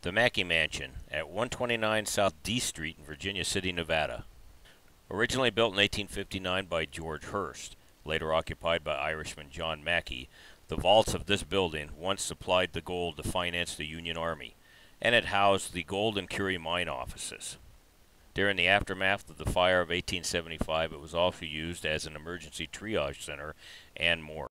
The Mackay Mansion at 129 South D Street in Virginia City, Nevada. Originally built in 1859 by George Hurst, later occupied by Irishman John Mackay, the vaults of this building once supplied the gold to finance the Union Army, and it housed the Gold and Curie mine offices. During the aftermath of the fire of 1875, it was also used as an emergency triage center and more.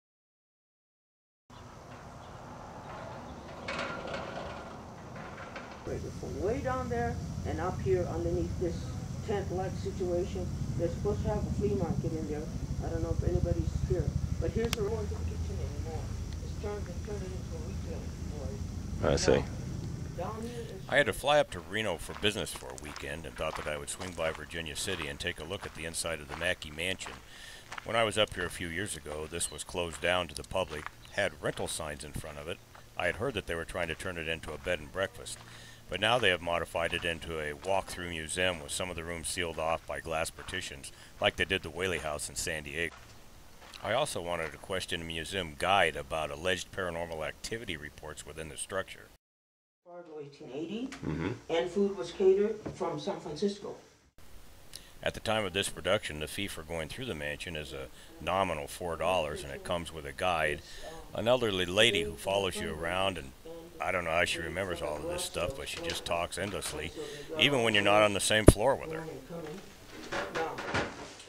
From way down there and up here underneath this tent-like situation, they're supposed to have a flea market in there. I don't know if anybody's here, but here's the room to the kitchen anymore. It's turned it into a retail store. I see. Down here I had to fly up to Reno for business for a weekend and thought that I would swing by Virginia City and take a look at the inside of the Mackay Mansion. When I was up here a few years ago, this was closed down to the public, had rental signs in front of it. I had heard that they were trying to turn it into a bed and breakfast, but now they have modified it into a walk-through museum with some of the rooms sealed off by glass partitions, like they did the Whaley House in San Diego. I also wanted to question a museum guide about alleged paranormal activity reports within the structure. 1880, and food was catered from San Francisco. At the time of this production, the fee for going through the mansion is a nominal $4, and it comes with a guide, an elderly lady who follows you around, and I don't know how she remembers all of this stuff, but she just talks endlessly, even when you're not on the same floor with her. Now,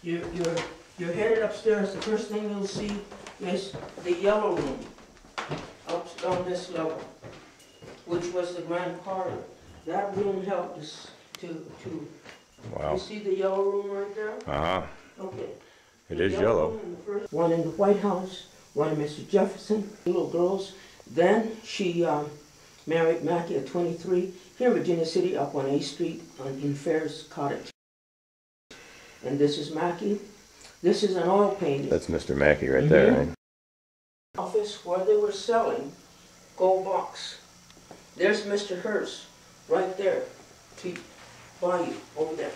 you're headed upstairs. The first thing you'll see is the yellow room up on this level, which was the grand parlor. That room helped us to Wow. You see the yellow room right there? Uh-huh. Okay. It is yellow. Room in the first, one in the White House, one in Mr. Jefferson, little girls. Then she married Mackay at 23 here in Virginia City up on A Street in Fair's Cottage. And this is Mackay. This is an oil painting. That's Mr. Mackay right there, right? Office where they were selling gold box. There's Mr. Hurst right there to buy you over there.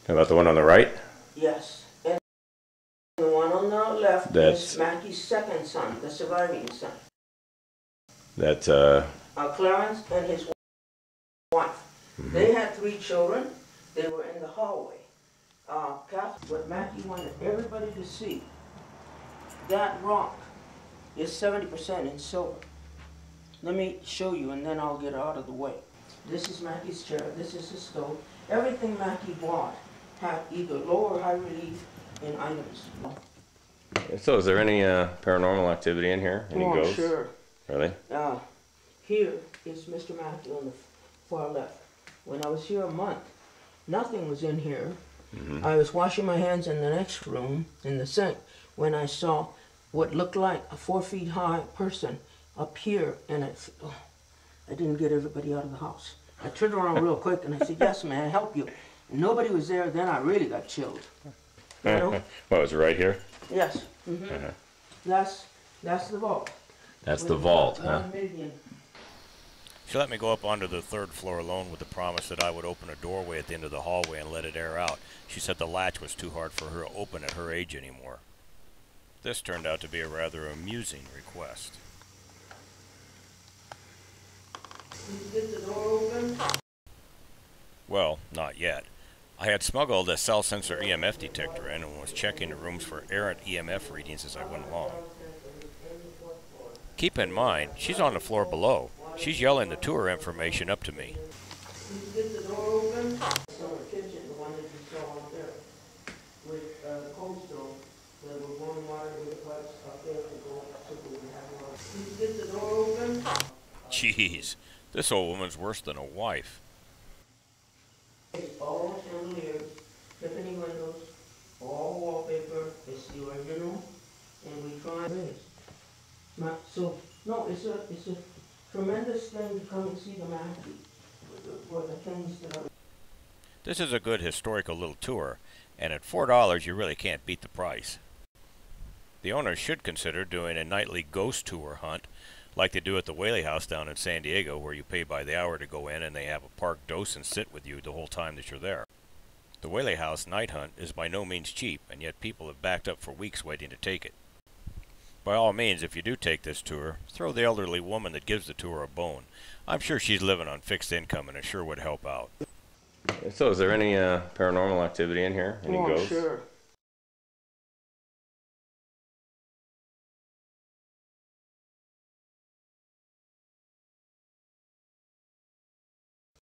How about the one on the right? Yes. And the one on the left is Mackay's second son, the surviving son. That's Clarence and his wife. They had 3 children. They were in the hallway. What Mackay wanted everybody to see, that rock is 70% in silver. Let me show you and then I'll get out of the way. This is Mackay's chair, this is his stove. Everything Mackay bought had either low or high relief in items. So is there any paranormal activity in here? Any ghosts? Sure. Really? Here is Mr. Mackay on the far left. When I was here a month, nothing was in here. I was washing my hands in the next room, in the sink, when I saw what looked like a 4 feet high person up here, and I didn't get everybody out of the house. I turned around real quick and I said, "Yes, may I help you?" Nobody was there. Then I really got chilled. You know? What, was it right here? Yes. That's the vault. That's the vault, huh? 1 million. She let me go up onto the 3rd floor alone with the promise that I would open a doorway at the end of the hallway and let it air out. She said the latch was too hard for her to open at her age anymore. This turned out to be a rather amusing request. Did you get the door open? Well, not yet. I had smuggled a cell sensor EMF detector in and was checking the rooms for errant EMF readings as I went along. Keep in mind, she's on the floor below. She's yelling the tour information up to me. Did you get the door open? So the kitchen, the one that you saw up there, with the cold stove, that was warm water with the pipes up there to go so we would have water. Did you get the door open? Jeez, this old woman's worse than a wife. It's all chandeliers, Tiffany windows, all wallpaper. It's the original, and we try this. So no, it's a tremendous thing to come and see the Mackay for the things that are. This is a good historical little tour, and at $4 you really can't beat the price. The owners should consider doing a nightly ghost tour hunt like they do at the Whaley House down in San Diego, where you pay by the hour to go in and they have a park docent sit with you the whole time that you're there. The Whaley House night hunt is by no means cheap, and yet people have backed up for weeks waiting to take it. By all means, if you do take this tour, throw the elderly woman that gives the tour a bone. I'm sure she's living on fixed income and it sure would help out. So is there any paranormal activity in here? Any Oh, I'm ghosts? sure.